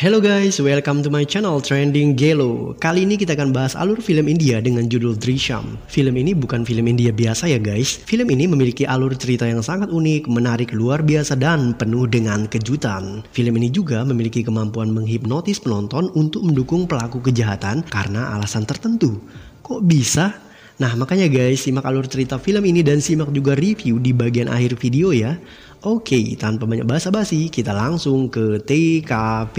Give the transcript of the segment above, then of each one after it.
Hello guys, welcome to my channel Trending Gelo. Kali ini kita akan bahas alur film India dengan judul Drishyam. Film ini bukan film India biasa ya guys. Film ini memiliki alur cerita yang sangat unik, menarik, luar biasa dan penuh dengan kejutan. Film ini juga memiliki kemampuan menghipnotis penonton untuk mendukung pelaku kejahatan karena alasan tertentu. Kok bisa? Nah makanya guys, simak alur cerita film ini dan simak juga review di bagian akhir video ya. Oke, tanpa banyak basa-basi, kita langsung ke TKP.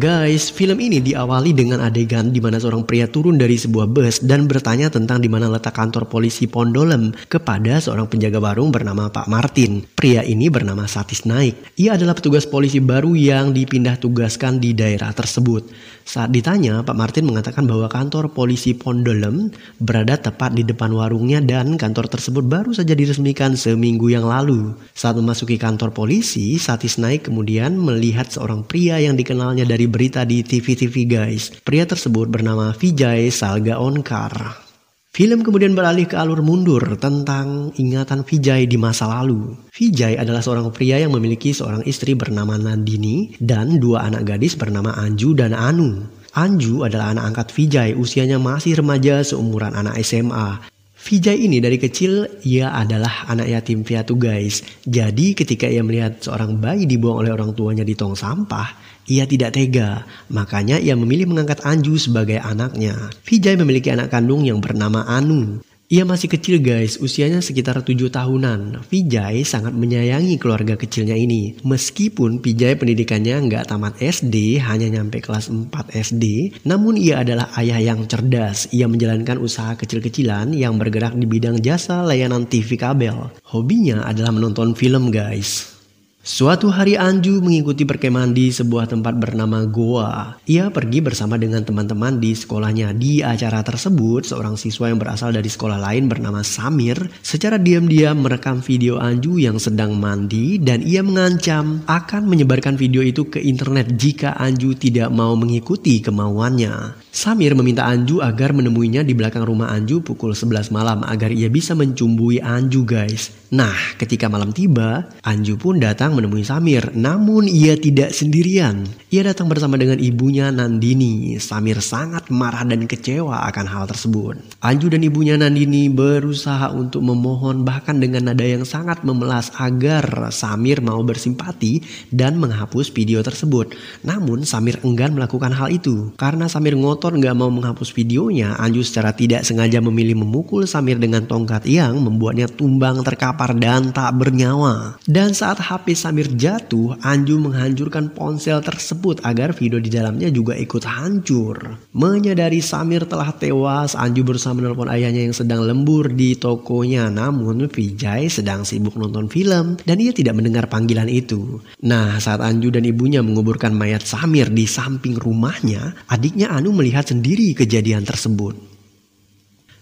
Guys, film ini diawali dengan adegan di mana seorang pria turun dari sebuah bus dan bertanya tentang di mana letak kantor polisi Pondolem kepada seorang penjaga warung bernama Pak Martin. Pria ini bernama Satis Naik. Ia adalah petugas polisi baru yang dipindah tugaskan di daerah tersebut. Saat ditanya, Pak Martin mengatakan bahwa kantor polisi Pondolem berada tepat di depan warungnya dan kantor tersebut baru saja diresmikan seminggu yang lalu. Saat memasuki kantor polisi, Satis Naik kemudian melihat seorang pria yang dikenalnya dari berita di TV-TV guys. Pria tersebut bernama Vijay Salgaonkar. Film kemudian beralih ke alur mundur tentang ingatan Vijay di masa lalu. Vijay adalah seorang pria yang memiliki seorang istri bernama Nandini dan dua anak gadis bernama Anju dan Anu. Anju adalah anak angkat Vijay, usianya masih remaja seumuran anak SMA. Vijay ini dari kecil ia adalah anak yatim piatu guys. Jadi ketika ia melihat seorang bayi dibuang oleh orang tuanya di tong sampah, ia tidak tega. Makanya ia memilih mengangkat Anju sebagai anaknya. Vijay memiliki anak kandung yang bernama Anu. Ia masih kecil guys, usianya sekitar 7 tahunan. Vijay sangat menyayangi keluarga kecilnya ini. Meskipun Vijay pendidikannya nggak tamat SD, hanya nyampe kelas 4 SD, namun ia adalah ayah yang cerdas. Ia menjalankan usaha kecil-kecilan yang bergerak di bidang jasa layanan TV kabel. Hobinya adalah menonton film guys. Suatu hari Anju mengikuti perkemahan di sebuah tempat bernama Goa. Ia pergi bersama dengan teman-teman di sekolahnya. Di acara tersebut, seorang siswa yang berasal dari sekolah lain bernama Samir secara diam-diam merekam video Anju yang sedang mandi dan ia mengancam akan menyebarkan video itu ke internet jika Anju tidak mau mengikuti kemauannya. Samir meminta Anju agar menemuinya di belakang rumah Anju pukul 11 malam agar ia bisa mencumbui Anju guys. Nah, ketika malam tiba, Anju pun datang menemui Samir, namun ia tidak sendirian. Ia datang bersama dengan ibunya Nandini. Samir sangat marah dan kecewa akan hal tersebut. Anju dan ibunya Nandini berusaha untuk memohon bahkan dengan nada yang sangat memelas agar Samir mau bersimpati dan menghapus video tersebut. Namun Samir enggan melakukan hal itu. Karena Samir ngotot nggak mau menghapus videonya, Anju secara tidak sengaja memilih memukul Samir dengan tongkat yang membuatnya tumbang terkapar dan tak bernyawa. Dan saat HP Samir jatuh, Anju menghancurkan ponsel tersebut agar video di dalamnya juga ikut hancur. Menyadari Samir telah tewas, Anju berusaha menelpon ayahnya yang sedang lembur di tokonya. Namun Vijay sedang sibuk nonton film dan ia tidak mendengar panggilan itu. Nah, saat Anju dan ibunya menguburkan mayat Samir di samping rumahnya, adiknya Anu melihat sendiri kejadian tersebut.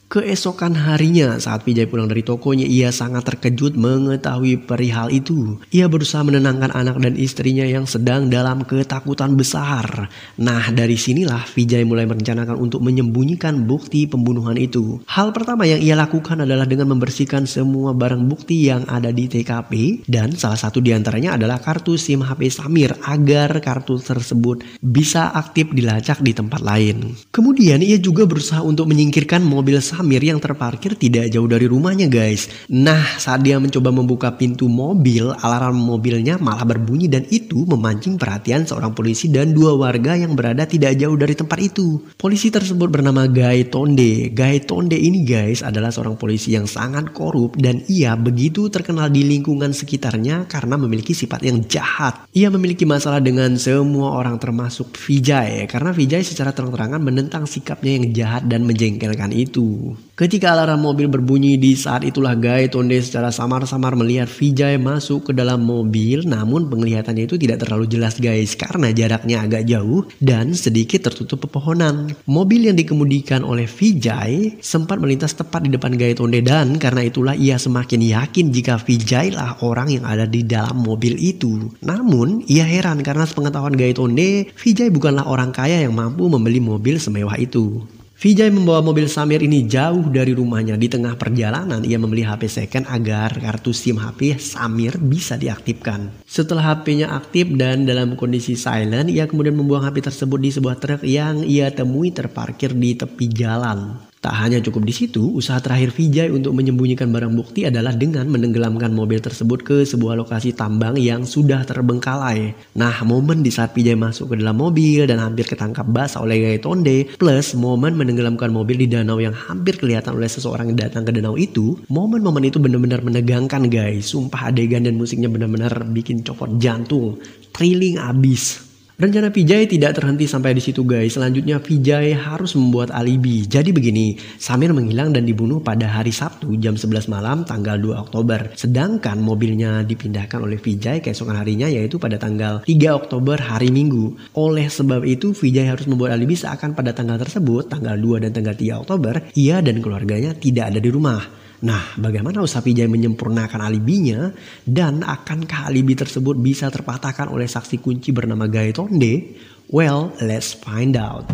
Keesokan harinya saat Vijay pulang dari tokonya, ia sangat terkejut mengetahui perihal itu. Ia berusaha menenangkan anak dan istrinya yang sedang dalam ketakutan besar. Nah dari sinilah Vijay mulai merencanakan untuk menyembunyikan bukti pembunuhan itu. Hal pertama yang ia lakukan adalah dengan membersihkan semua barang bukti yang ada di TKP. Dan salah satu diantaranya adalah kartu SIM HP Samir agar kartu tersebut bisa aktif dilacak di tempat lain. Kemudian ia juga berusaha untuk menyingkirkan mobil Samir yang terparkir tidak jauh dari rumahnya guys. Nah saat dia mencoba membuka pintu mobil, alarm mobilnya malah berbunyi dan itu memancing perhatian seorang polisi dan dua warga yang berada tidak jauh dari tempat itu. Polisi tersebut bernama Gai Tonde. Gai Tonde ini guys adalah seorang polisi yang sangat korup dan ia begitu terkenal di lingkungan sekitarnya karena memiliki sifat yang jahat. Ia memiliki masalah dengan semua orang termasuk Vijay karena Vijay secara terang-terangan menentang sikapnya yang jahat dan menjengkelkan itu. Ketika alarm mobil berbunyi, di saat itulah Gai Tonde secara samar-samar melihat Vijay masuk ke dalam mobil. Namun penglihatannya itu tidak terlalu jelas guys karena jaraknya agak jauh dan sedikit tertutup pepohonan. Mobil yang dikemudikan oleh Vijay sempat melintas tepat di depan Gai Tonde dan karena itulah ia semakin yakin jika Vijay lah orang yang ada di dalam mobil itu. Namun ia heran karena sepengetahuan Gai Tonde, Vijay bukanlah orang kaya yang mampu membeli mobil semewah itu. Vijay membawa mobil Samir ini jauh dari rumahnya. Di tengah perjalanan ia membeli HP second agar kartu SIM HP Samir bisa diaktifkan. Setelah HP-nya aktif dan dalam kondisi silent, ia kemudian membuang HP tersebut di sebuah truk yang ia temui terparkir di tepi jalan. Tak hanya cukup di situ, usaha terakhir Vijay untuk menyembunyikan barang bukti adalah dengan menenggelamkan mobil tersebut ke sebuah lokasi tambang yang sudah terbengkalai. Nah, momen di saat Vijay masuk ke dalam mobil dan hampir ketangkap basah oleh Gaitonde, plus momen menenggelamkan mobil di danau yang hampir kelihatan oleh seseorang yang datang ke danau itu, momen-momen itu benar-benar menegangkan guys. Sumpah adegan dan musiknya benar-benar bikin copot jantung, thrilling abis. Rencana Vijay tidak terhenti sampai di situ guys. Selanjutnya Vijay harus membuat alibi. Jadi begini, Samir menghilang dan dibunuh pada hari Sabtu jam 11 malam tanggal 2 Oktober. Sedangkan mobilnya dipindahkan oleh Vijay keesokan harinya yaitu pada tanggal 3 Oktober hari Minggu. Oleh sebab itu Vijay harus membuat alibi seakan pada tanggal tersebut, tanggal 2 dan tanggal 3 Oktober, ia dan keluarganya tidak ada di rumah. Nah, bagaimana usaha Vijay menyempurnakan alibinya dan akankah alibi tersebut bisa terpatahkan oleh saksi kunci bernama Gaitonde? Well, let's find out.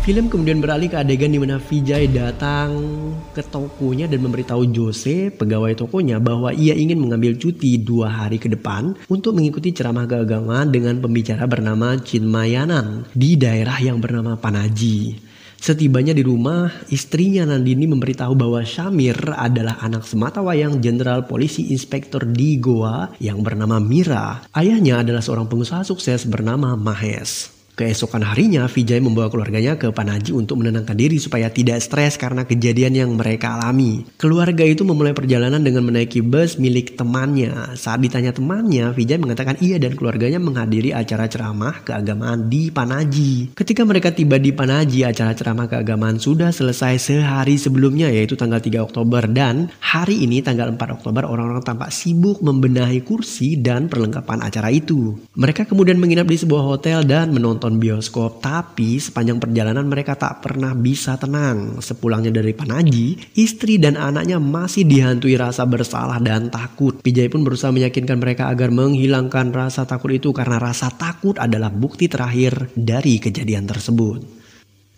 Film kemudian beralih ke adegan di mana Vijay datang ke tokonya dan memberitahu Jose, pegawai tokonya, bahwa ia ingin mengambil cuti 2 hari ke depan untuk mengikuti ceramah keagamaan dengan pembicara bernama Chinmayanan di daerah yang bernama Panaji. Setibanya di rumah, istrinya Nandini memberitahu bahwa Samir adalah anak sematawayang Jenderal Polisi Inspektur di Goa yang bernama Mira. Ayahnya adalah seorang pengusaha sukses bernama Mahesh. Keesokan harinya, Vijay membawa keluarganya ke Panaji untuk menenangkan diri supaya tidak stres karena kejadian yang mereka alami. Keluarga itu memulai perjalanan dengan menaiki bus milik temannya. Saat ditanya temannya, Vijay mengatakan ia dan keluarganya menghadiri acara ceramah keagamaan di Panaji. Ketika mereka tiba di Panaji, acara ceramah keagamaan sudah selesai sehari sebelumnya yaitu tanggal 3 Oktober. Dan hari ini tanggal 4 Oktober orang-orang tampak sibuk membenahi kursi dan perlengkapan acara itu. Mereka kemudian menginap di sebuah hotel dan menonton bioskop, tapi sepanjang perjalanan mereka tak pernah bisa tenang. Sepulangnya dari Panaji, istri dan anaknya masih dihantui rasa bersalah dan takut. Vijay pun berusaha meyakinkan mereka agar menghilangkan rasa takut itu karena rasa takut adalah bukti terakhir dari kejadian tersebut.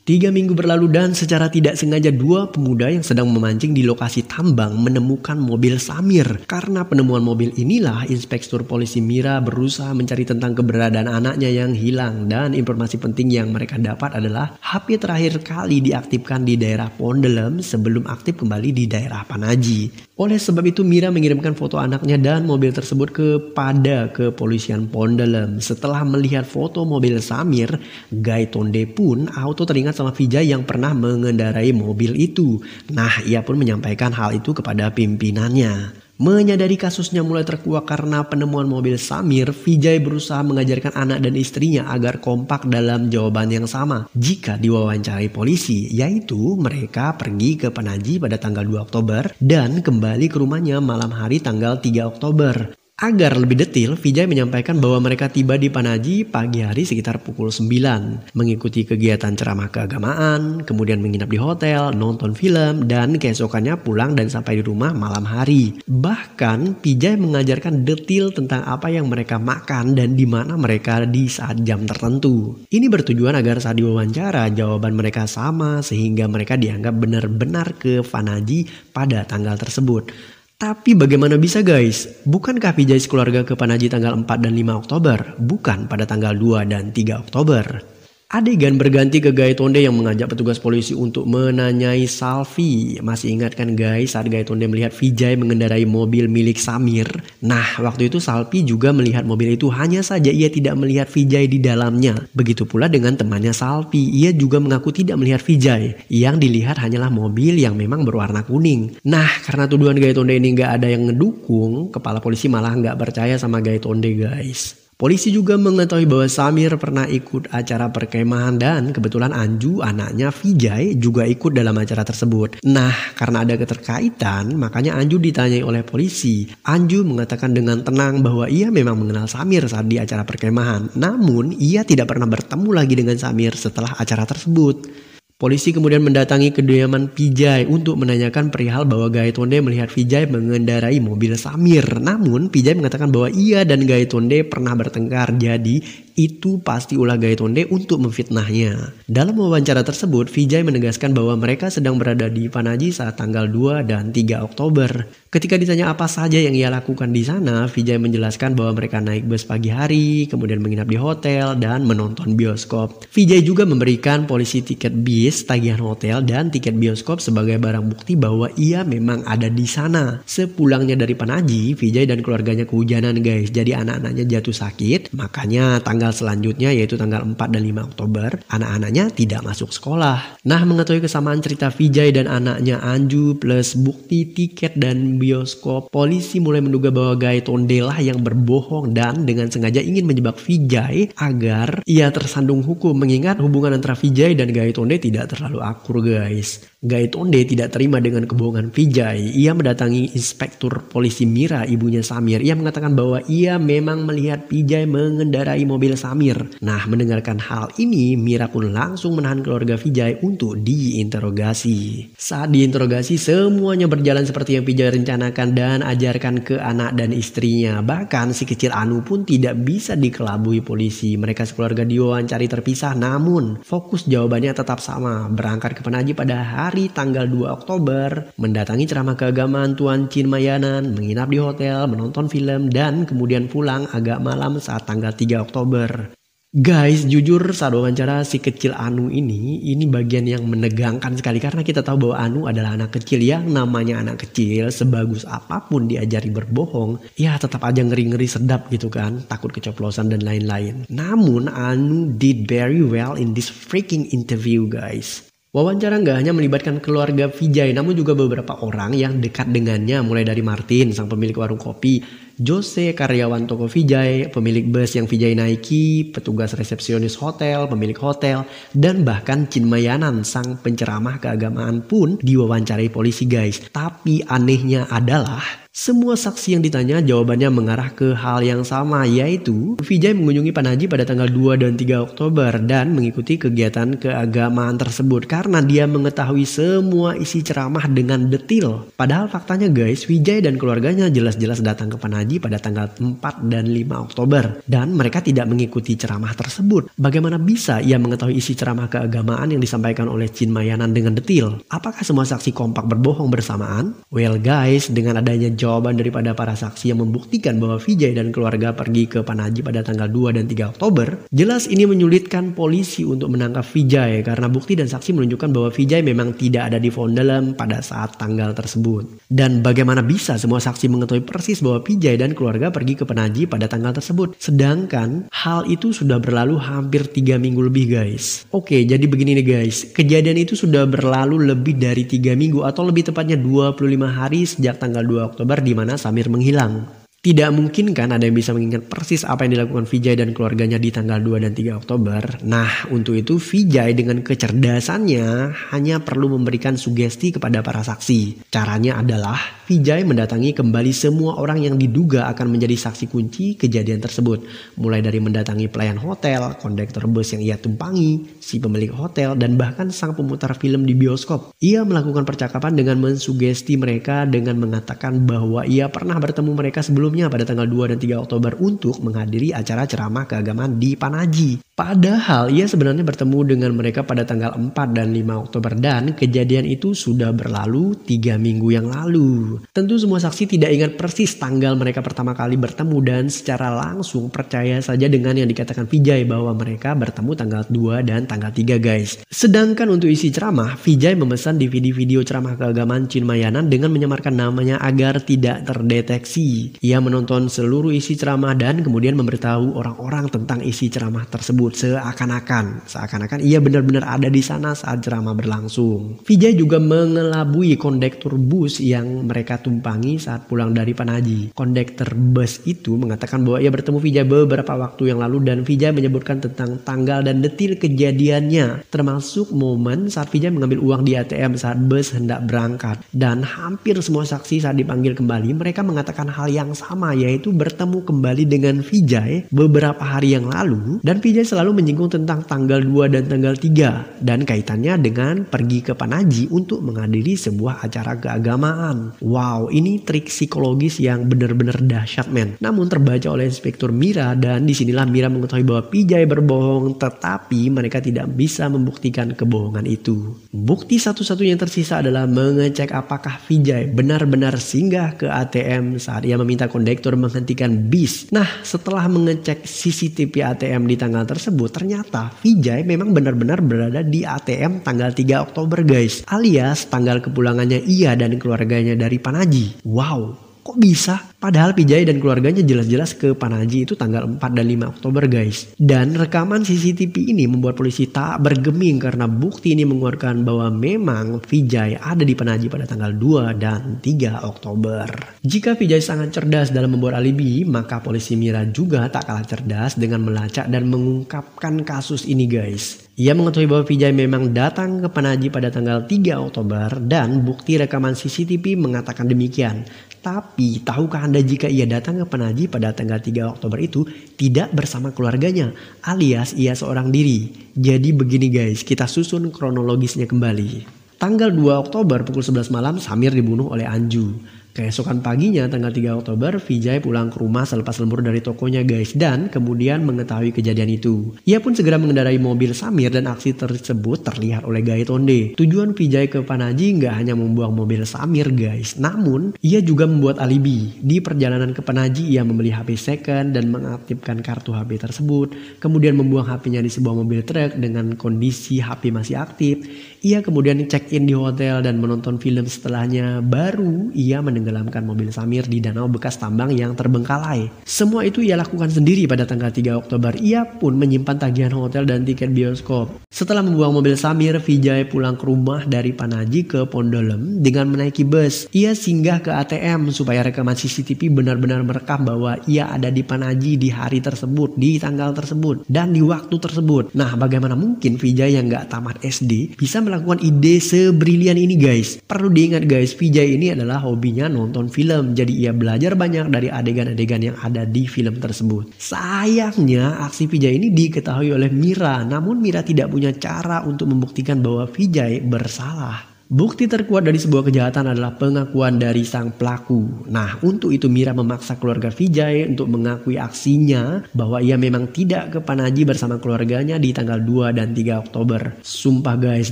3 minggu berlalu dan secara tidak sengaja 2 pemuda yang sedang memancing di lokasi tambang menemukan mobil Samir. Karena penemuan mobil inilah Inspektur Polisi Mira berusaha mencari tentang keberadaan anaknya yang hilang. Dan informasi penting yang mereka dapat adalah HP terakhir kali diaktifkan di daerah Pondelem sebelum aktif kembali di daerah Panaji. Oleh sebab itu Mira mengirimkan foto anaknya dan mobil tersebut kepada kepolisian Pondelem. Setelah melihat foto mobil Samir, Gaitonde pun auto teringat sama Vijay yang pernah mengendarai mobil itu. Nah, ia pun menyampaikan hal itu kepada pimpinannya. Menyadari kasusnya mulai terkuak karena penemuan mobil Samir, Vijay berusaha mengajarkan anak dan istrinya agar kompak dalam jawaban yang sama jika diwawancarai polisi, yaitu mereka pergi ke Panaji pada tanggal 2 Oktober dan kembali ke rumahnya malam hari tanggal 3 Oktober. Agar lebih detail, Vijay menyampaikan bahwa mereka tiba di Panaji pagi hari sekitar pukul 9, mengikuti kegiatan ceramah keagamaan, kemudian menginap di hotel, nonton film, dan keesokannya pulang dan sampai di rumah malam hari. Bahkan, Vijay mengajarkan detail tentang apa yang mereka makan dan di mana mereka di saat jam tertentu. Ini bertujuan agar saat diwawancara, jawaban mereka sama sehingga mereka dianggap benar-benar ke Panaji pada tanggal tersebut. Tapi bagaimana bisa guys? Bukankah Vijay sekeluarga ke Panaji tanggal 4 dan 5 Oktober? Bukan pada tanggal 2 dan 3 Oktober. Adegan berganti ke Gaitonde yang mengajak petugas polisi untuk menanyai Salvi. Masih ingat kan guys saat Gaitonde melihat Vijay mengendarai mobil milik Samir? Nah, waktu itu Salvi juga melihat mobil itu, hanya saja ia tidak melihat Vijay di dalamnya. Begitu pula dengan temannya Salvi, ia juga mengaku tidak melihat Vijay. Yang dilihat hanyalah mobil yang memang berwarna kuning. Nah, karena tuduhan Gaitonde ini nggak ada yang ngedukung, kepala polisi malah nggak percaya sama Gaitonde guys. Polisi juga mengetahui bahwa Samir pernah ikut acara perkemahan dan kebetulan Anju, anaknya Vijay, juga ikut dalam acara tersebut. Nah, karena ada keterkaitan, makanya Anju ditanyai oleh polisi. Anju mengatakan dengan tenang bahwa ia memang mengenal Samir saat di acara perkemahan. Namun, ia tidak pernah bertemu lagi dengan Samir setelah acara tersebut. Polisi kemudian mendatangi kediaman Vijay untuk menanyakan perihal bahwa Gaitonde melihat Vijay mengendarai mobil Samir. Namun Vijay mengatakan bahwa ia dan Gaitonde pernah bertengkar, jadi itu pasti ulah Gaitonde untuk memfitnahnya. Dalam wawancara tersebut, Vijay menegaskan bahwa mereka sedang berada di Panaji saat tanggal 2 dan 3 Oktober. Ketika ditanya apa saja yang ia lakukan di sana, Vijay menjelaskan bahwa mereka naik bus pagi hari, kemudian menginap di hotel dan menonton bioskop. Vijay juga memberikan polisi tiket bis, tagihan hotel, dan tiket bioskop sebagai barang bukti bahwa ia memang ada di sana. Sepulangnya dari Panaji, Vijay dan keluarganya kehujanan guys. Jadi anak-anaknya jatuh sakit, makanya tanggal selanjutnya yaitu tanggal 4 dan 5 Oktober, anak-anaknya tidak masuk sekolah. Nah, mengetahui kesamaan cerita Vijay dan anaknya Anju plus bukti tiket dan bioskop, polisi mulai menduga bahwa Gaitonde lah yang berbohong dan dengan sengaja ingin menjebak Vijay agar ia tersandung hukum, mengingat hubungan antara Vijay dan Gaitonde tidak terlalu akur guys. Gaitonde tidak terima dengan kebohongan Vijay. Ia mendatangi Inspektur Polisi Mira, ibunya Samir. Ia mengatakan bahwa ia memang melihat Vijay mengendarai mobil Samir. Nah, mendengarkan hal ini, Mira pun langsung menahan keluarga Vijay untuk diinterogasi. Saat diinterogasi, semuanya berjalan seperti yang Vijay rencanakan dan ajarkan ke anak dan istrinya. Bahkan si kecil Anu pun tidak bisa dikelabui polisi. Mereka sekeluarga diwawancari terpisah, namun fokus jawabannya tetap sama. Berangkat ke Panaji pada hari tanggal 2 Oktober, mendatangi ceramah keagamaan Tuan Chinmayanan, menginap di hotel, menonton film, dan kemudian pulang agak malam saat tanggal 3 Oktober. Guys, jujur saat wawancara si kecil Anu ini bagian yang menegangkan sekali karena kita tahu bahwa Anu adalah anak kecil. Yang namanya anak kecil, sebagus apapun diajari berbohong, ya tetap aja ngeri-ngeri sedap gitu kan, takut keceplosan dan lain-lain. Namun Anu did very well in this freaking interview guys. Wawancara nggak hanya melibatkan keluarga Vijay, namun juga beberapa orang yang dekat dengannya, mulai dari Martin, sang pemilik warung kopi, Jose, karyawan toko Vijay, pemilik bus yang Vijay naiki, petugas resepsionis hotel, pemilik hotel, dan bahkan Chinmayanan, sang penceramah keagamaan pun diwawancarai polisi guys. Tapi anehnya adalah semua saksi yang ditanya jawabannya mengarah ke hal yang sama, yaitu Vijay mengunjungi Panaji pada tanggal 2 dan 3 Oktober dan mengikuti kegiatan keagamaan tersebut karena dia mengetahui semua isi ceramah dengan detail. Padahal faktanya guys, Vijay dan keluarganya jelas-jelas datang ke Panaji pada tanggal 4 dan 5 Oktober dan mereka tidak mengikuti ceramah tersebut. Bagaimana bisa ia mengetahui isi ceramah keagamaan yang disampaikan oleh Chinmayanan dengan detail? Apakah semua saksi kompak berbohong bersamaan? Well guys, dengan adanya jawaban daripada para saksi yang membuktikan bahwa Vijay dan keluarga pergi ke Panaji pada tanggal 2 dan 3 Oktober, jelas ini menyulitkan polisi untuk menangkap Vijay karena bukti dan saksi menunjukkan bahwa Vijay memang tidak ada di Vondelem pada saat tanggal tersebut. Dan bagaimana bisa semua saksi mengetahui persis bahwa Vijay dan keluarga pergi ke Panaji pada tanggal tersebut, sedangkan hal itu sudah berlalu hampir 3 minggu lebih guys. Oke, jadi begini nih guys, kejadian itu sudah berlalu lebih dari 3 minggu atau lebih tepatnya 25 hari sejak tanggal 2 Oktober di mana Samir menghilang. Tidak mungkin kan ada yang bisa mengingat persis apa yang dilakukan Vijay dan keluarganya di tanggal 2 dan 3 Oktober. Nah, untuk itu Vijay dengan kecerdasannya hanya perlu memberikan sugesti kepada para saksi. Caranya adalah Vijay mendatangi kembali semua orang yang diduga akan menjadi saksi kunci kejadian tersebut. Mulai dari mendatangi pelayan hotel, kondektor bus yang ia tumpangi, si pemilik hotel, dan bahkan sang pemutar film di bioskop. Ia melakukan percakapan dengan mensugesti mereka dengan mengatakan bahwa ia pernah bertemu mereka sebelumnya pada tanggal 2 dan 3 Oktober untuk menghadiri acara ceramah keagamaan di Panaji. Padahal ia sebenarnya bertemu dengan mereka pada tanggal 4 dan 5 Oktober dan kejadian itu sudah berlalu 3 minggu yang lalu. Tentu semua saksi tidak ingat persis tanggal mereka pertama kali bertemu dan secara langsung percaya saja dengan yang dikatakan Vijay bahwa mereka bertemu tanggal 2 dan tanggal 3 guys. Sedangkan untuk isi ceramah, Vijay memesan DVD video ceramah keagamaan Chinmayanan dengan menyamarkan namanya agar tidak terdeteksi. Ia menonton seluruh isi ceramah dan kemudian memberitahu orang-orang tentang isi ceramah tersebut seakan-akan ia benar-benar ada di sana saat ceramah berlangsung. Vijay juga mengelabui kondektur bus yang mereka mereka tumpangi saat pulang dari Panaji. Kondektur bus itu mengatakan bahwa ia bertemu Vijay beberapa waktu yang lalu dan Vijay menyebutkan tentang tanggal dan detil kejadiannya, termasuk momen saat Vijay mengambil uang di ATM saat bus hendak berangkat. Dan hampir semua saksi saat dipanggil kembali mereka mengatakan hal yang sama, yaitu bertemu kembali dengan Vijay beberapa hari yang lalu, dan Vijay selalu menyinggung tentang tanggal 2 dan tanggal 3 dan kaitannya dengan pergi ke Panaji untuk menghadiri sebuah acara keagamaan. Wow, ini trik psikologis yang benar-benar dahsyat men. Namun terbaca oleh Inspektur Mira, dan disinilah Mira mengetahui bahwa Vijay berbohong, tetapi mereka tidak bisa membuktikan kebohongan itu. Bukti satu-satunya yang tersisa adalah mengecek apakah Vijay benar-benar singgah ke ATM saat ia meminta kondektur menghentikan bis. Nah, setelah mengecek CCTV ATM di tanggal tersebut, ternyata Vijay memang benar-benar berada di ATM tanggal 3 Oktober guys, alias tanggal kepulangannya ia dan keluarganya dari Panaji. Wow, kok bisa? Padahal Vijay dan keluarganya jelas-jelas ke Panaji itu tanggal 4 dan 5 Oktober guys. Dan rekaman CCTV ini membuat polisi tak bergeming karena bukti ini menguatkan bahwa memang Vijay ada di Panaji pada tanggal 2 dan 3 Oktober. Jika Vijay sangat cerdas dalam membuat alibi, maka polisi Mira juga tak kalah cerdas dengan melacak dan mengungkapkan kasus ini guys. Ia mengetahui bahwa Vijay memang datang ke Panaji pada tanggal 3 Oktober dan bukti rekaman CCTV mengatakan demikian. Tapi tahukah Anda jika ia datang ke Panaji pada tanggal 3 Oktober itu tidak bersama keluarganya, alias ia seorang diri. Jadi begini guys, kita susun kronologisnya kembali. Tanggal 2 Oktober pukul 11 malam Samir dibunuh oleh Anju. Keesokan paginya tanggal 3 Oktober Vijay pulang ke rumah selepas lembur dari tokonya guys, dan kemudian mengetahui kejadian itu. Ia pun segera mengendarai mobil Samir dan aksi tersebut terlihat oleh Gaitonde. Tujuan Vijay ke Panaji nggak hanya membuang mobil Samir guys, namun ia juga membuat alibi. Di perjalanan ke Panaji ia membeli HP second dan mengaktifkan kartu HP tersebut, kemudian membuang HP-nya di sebuah mobil truk dengan kondisi HP masih aktif. Ia kemudian check-in di hotel dan menonton film setelahnya, baru ia menenggelamkan mobil Samir di danau bekas tambang yang terbengkalai. Semua itu ia lakukan sendiri pada tanggal 3 Oktober. Ia pun menyimpan tagihan hotel dan tiket bioskop. Setelah membuang mobil Samir, Vijay pulang ke rumah dari Panaji ke Pondolem dengan menaiki bus. Ia singgah ke ATM supaya rekaman CCTV benar-benar merekam bahwa ia ada di Panaji di hari tersebut, di tanggal tersebut, dan di waktu tersebut. Nah, bagaimana mungkin Vijay yang gak tamat SD bisa melakukan ide sebrilian ini guys? Perlu diingat guys, Vijay ini adalah hobinya nonton film, jadi ia belajar banyak dari adegan-adegan yang ada di film tersebut. Sayangnya aksi Vijay ini diketahui oleh Mira, namun Mira tidak punya cara untuk membuktikan bahwa Vijay bersalah. Bukti terkuat dari sebuah kejahatan adalah pengakuan dari sang pelaku. Nah, untuk itu Mira memaksa keluarga Vijay untuk mengakui aksinya bahwa ia memang tidak ke Panaji bersama keluarganya di tanggal 2 dan 3 Oktober. Sumpah guys,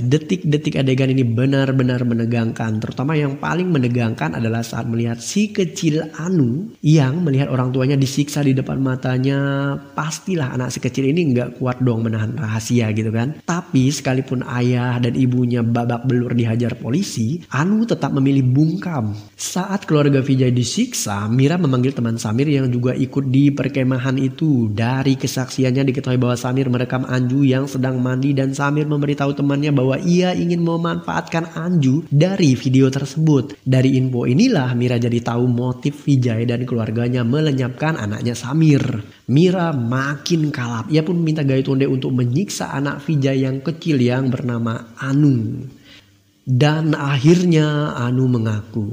detik-detik adegan ini benar-benar menegangkan. Terutama yang paling menegangkan adalah saat melihat si kecil Anu yang melihat orang tuanya disiksa di depan matanya. Pastilah anak si kecil ini nggak kuat dong menahan rahasia gitu kan. Tapi sekalipun ayah dan ibunya babak belur dihajar polisi, Anu tetap memilih bungkam. Saat keluarga Vijay disiksa, Mira memanggil teman Samir yang juga ikut di perkemahan itu. Dari kesaksiannya diketahui bahwa Samir merekam Anju yang sedang mandi dan Samir memberitahu temannya bahwa ia ingin memanfaatkan Anju dari video tersebut. Dari info inilah Mira jadi tahu motif Vijay dan keluarganya melenyapkan anaknya Samir. Mira makin kalap. Ia pun meminta Gaitonde untuk menyiksa anak Vijay yang kecil yang bernama Anu. Dan akhirnya Anu mengaku.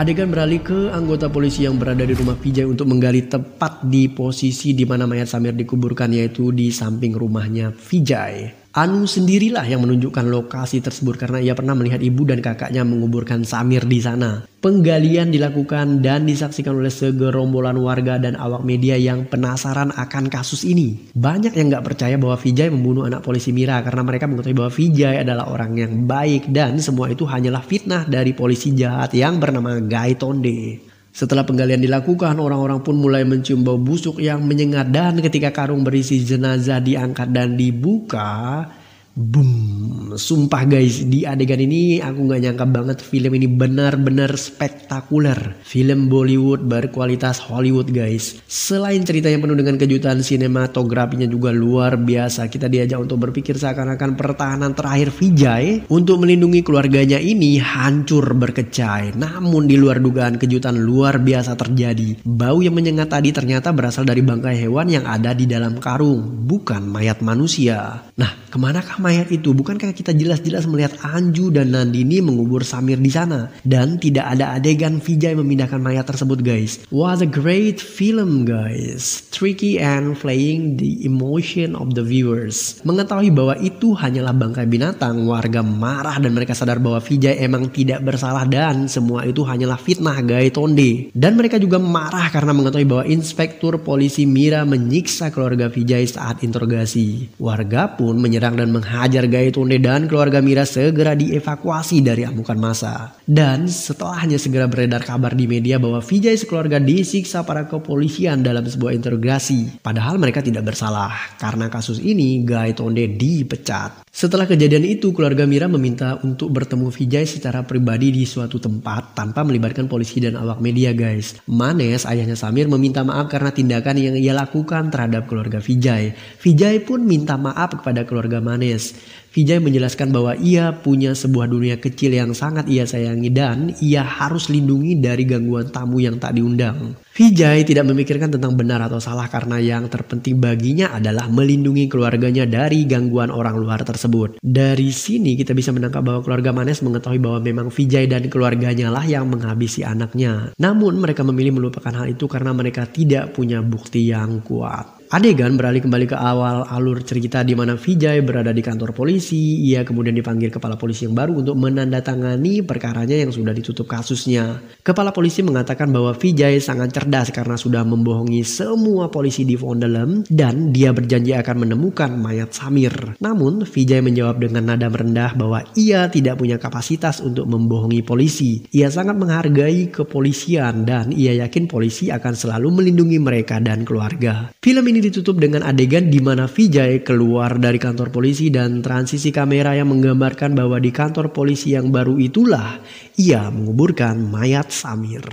Adegan beralih ke anggota polisi yang berada di rumah Vijay untuk menggali tepat di posisi di mana mayat Samir dikuburkan, yaitu di samping rumahnya Vijay. Anu sendirilah yang menunjukkan lokasi tersebut karena ia pernah melihat ibu dan kakaknya menguburkan Samir di sana. Penggalian dilakukan dan disaksikan oleh segerombolan warga dan awak media yang penasaran akan kasus ini. Banyak yang gak percaya bahwa Vijay membunuh anak polisi Mira karena mereka mengetahui bahwa Vijay adalah orang yang baik dan semua itu hanyalah fitnah dari polisi jahat yang bernama Gaitonde. Setelah penggalian dilakukan, orang-orang pun mulai mencium bau busuk yang menyengat, dan ketika karung berisi jenazah diangkat dan dibuka, boom, sumpah guys, di adegan ini aku gak nyangka banget film ini benar-benar spektakuler. Film Bollywood berkualitas Hollywood guys. Selain cerita yang penuh dengan kejutan, sinematografinya juga luar biasa. Kita diajak untuk berpikir seakan-akan pertahanan terakhir Vijay untuk melindungi keluarganya ini hancur berkecai. Namun di luar dugaan, kejutan luar biasa terjadi. Bau yang menyengat tadi ternyata berasal dari bangkai hewan yang ada di dalam karung, bukan mayat manusia. Nah, kemanakah mayat itu? Bukankah kita jelas-jelas melihat Anju dan Nandini mengubur Samir di sana? Dan tidak ada adegan Vijay memindahkan mayat tersebut guys. What a great film guys. Tricky and playing the emotion of the viewers. Mengetahui bahwa itu hanyalah bangkai binatang, warga marah dan mereka sadar bahwa Vijay emang tidak bersalah dan semua itu hanyalah fitnah Gaitonde. Dan mereka juga marah karena mengetahui bahwa Inspektur Polisi Mira menyiksa keluarga Vijay saat interogasi. Warga pun menyerang dan menghajar Gaitonde dan keluarga Mira segera dievakuasi dari amukan massa. Dan setelahnya segera beredar kabar di media bahwa Vijay sekeluarga disiksa para kepolisian dalam sebuah interogasi. Padahal mereka tidak bersalah. Karena kasus ini Gaitonde dipecat. Setelah kejadian itu, keluarga Mira meminta untuk bertemu Vijay secara pribadi di suatu tempat tanpa melibatkan polisi dan awak media guys. Manes, ayahnya Samir, meminta maaf karena tindakan yang ia lakukan terhadap keluarga Vijay. Vijay pun minta maaf kepada keluarga Manes. Vijay menjelaskan bahwa ia punya sebuah dunia kecil yang sangat ia sayangi dan ia harus lindungi dari gangguan tamu yang tak diundang. Vijay tidak memikirkan tentang benar atau salah karena yang terpenting baginya adalah melindungi keluarganya dari gangguan orang luar tersebut. Dari sini kita bisa menangkap bahwa keluarga Manes mengetahui bahwa memang Vijay dan keluarganya lah yang menghabisi anaknya. Namun mereka memilih melupakan hal itu karena mereka tidak punya bukti yang kuat. Adegan beralih kembali ke awal alur cerita di mana Vijay berada di kantor polisi. Ia kemudian dipanggil kepala polisi yang baru untuk menandatangani perkaranya yang sudah ditutup kasusnya. Kepala polisi mengatakan bahwa Vijay sangat cerdas karena sudah membohongi semua polisi di Vondolem dan dia berjanji akan menemukan mayat Samir. Namun Vijay menjawab dengan nada merendah bahwa ia tidak punya kapasitas untuk membohongi polisi. Ia sangat menghargai kepolisian dan ia yakin polisi akan selalu melindungi mereka dan keluarga. Film ini ditutup dengan adegan di mana Vijay keluar dari kantor polisi dan transisi kamera yang menggambarkan bahwa di kantor polisi yang baru itulah ia menguburkan mayat Samir.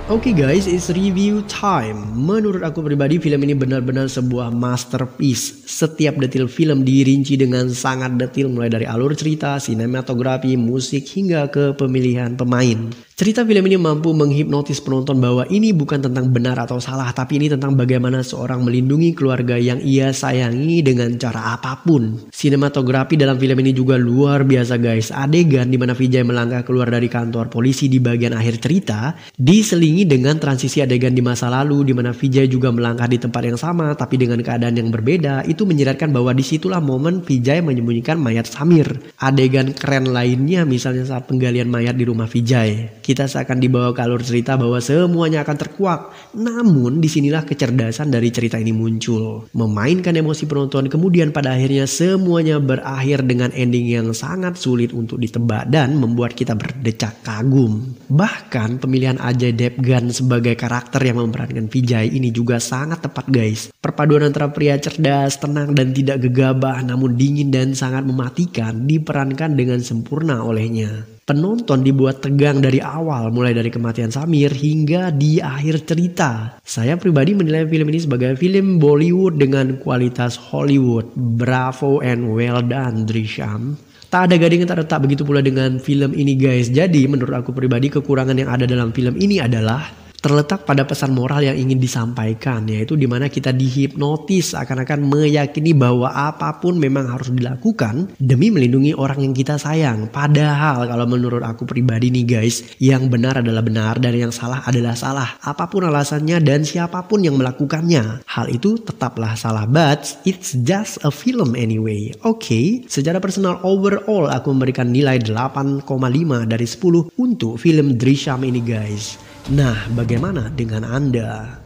Oke guys, it's review time. Menurut aku pribadi film ini benar-benar sebuah masterpiece. Setiap detil film dirinci dengan sangat detil mulai dari alur cerita, sinematografi, musik hingga ke pemilihan pemain. Cerita film ini mampu menghipnotis penonton bahwa ini bukan tentang benar atau salah, tapi ini tentang bagaimana seorang melindungi keluarga yang ia sayangi dengan cara apapun. Sinematografi dalam film ini juga luar biasa guys. Adegan di mana Vijay melangkah keluar dari kantor polisi di bagian akhir cerita diselingi dengan transisi adegan di masa lalu di mana Vijay juga melangkah di tempat yang sama tapi dengan keadaan yang berbeda. Itu menyiratkan bahwa disitulah momen Vijay menyembunyikan mayat Samir. Adegan keren lainnya misalnya saat penggalian mayat di rumah Vijay. Kita seakan dibawa ke alur cerita bahwa semuanya akan terkuak. Namun disinilah kecerdasan dari cerita ini muncul. Memainkan emosi penonton, kemudian pada akhirnya semuanya berakhir dengan ending yang sangat sulit untuk ditebak dan membuat kita berdecak kagum. Bahkan pemilihan Ajay Devgan sebagai karakter yang memerankan Vijay ini juga sangat tepat guys. Perpaduan antara pria cerdas, tenang dan tidak gegabah namun dingin dan sangat mematikan diperankan dengan sempurna olehnya. Penonton dibuat tegang dari awal mulai dari kematian Samir hingga di akhir cerita. Saya pribadi menilai film ini sebagai film Bollywood dengan kualitas Hollywood. Bravo and well done Drishyam. Tak ada gading yang tak retak, begitu pula dengan film ini guys. Jadi menurut aku pribadi kekurangan yang ada dalam film ini adalah terletak pada pesan moral yang ingin disampaikan, yaitu dimana kita dihipnotis akan meyakini bahwa apapun memang harus dilakukan demi melindungi orang yang kita sayang. Padahal kalau menurut aku pribadi nih guys, yang benar adalah benar dan yang salah adalah salah. Apapun alasannya dan siapapun yang melakukannya, hal itu tetaplah salah, but it's just a film anyway. Oke, secara personal overall aku memberikan nilai 8,5 dari 10 untuk film Drishyam ini guys. Nah, bagaimana dengan Anda?